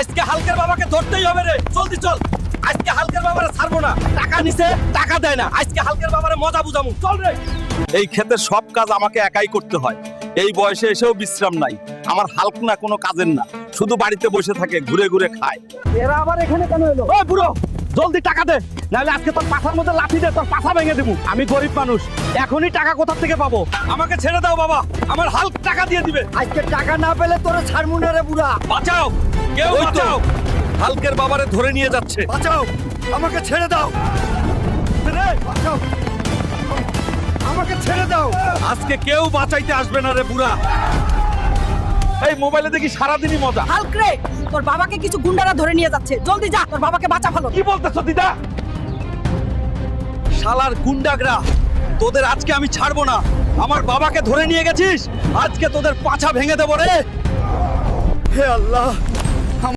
আজকে হালকের বাবাকে ধরতেই হবে রে, জলদি চল। আজকে হালকের বাবারে ছাড়বো না, টাকা নিছে টাকা দেয় না, আজকে হালকের বাবারে মজা বুঝামু, চল রে। এই ক্ষেতের সব কাজ আমাকে একাই করতে হয়, এই বয়সে এসেও বিশ্রাম নাই। আমার হালক না কোনো কাজের না, শুধু বাড়িতে বসে থাকে, ঘুরে ঘুরে খায়। এরা আবার এখানে কেন এলো? ওই বুড়ো, জলদি টাকা দে, নাহলে আজকে তোর পাছার মধ্যে লাঠি দে, তোর পাছা ভেঙে দেবো। আমি গরিব মানুষ, এখনই টাকা কোথা থেকে পাবো? আমাকে ছেড়ে দাও বাবা, আমার হালক টাকা দিয়ে দিবে। আজকে টাকা না পেলে তোরে ছাড়মু না রে বুড়া। বাঁচাও, কেউ বাঁচাও, হালকের বাবারে ধরে নিয়ে যাচ্ছে। বাঁচাও, আমাকে ছেড়ে দাও রে, বাঁচাও, আমাকে ছেড়ে দাও। আজকে কেউ বাঁচাইতে আসবে না রে বুড়া। এই মোবাইলে দেখি সারাদিনই মজা। হাল্ক রে, তোর বাবাকে কিছু গুন্ডারা ধরে নিয়ে যাচ্ছে, জলদি যা, তোর বাবাকে বাঁচা ভালো। কি বলতেছ দিদা? শালার গুন্ডাগরা, তোদের আজকে আমি ছাড়বো না। আমার বাবাকে ধরে নিয়ে গেছিস, আজকে তোদের পাছা ভেঙে দেবো রে। হে আল্লাহ,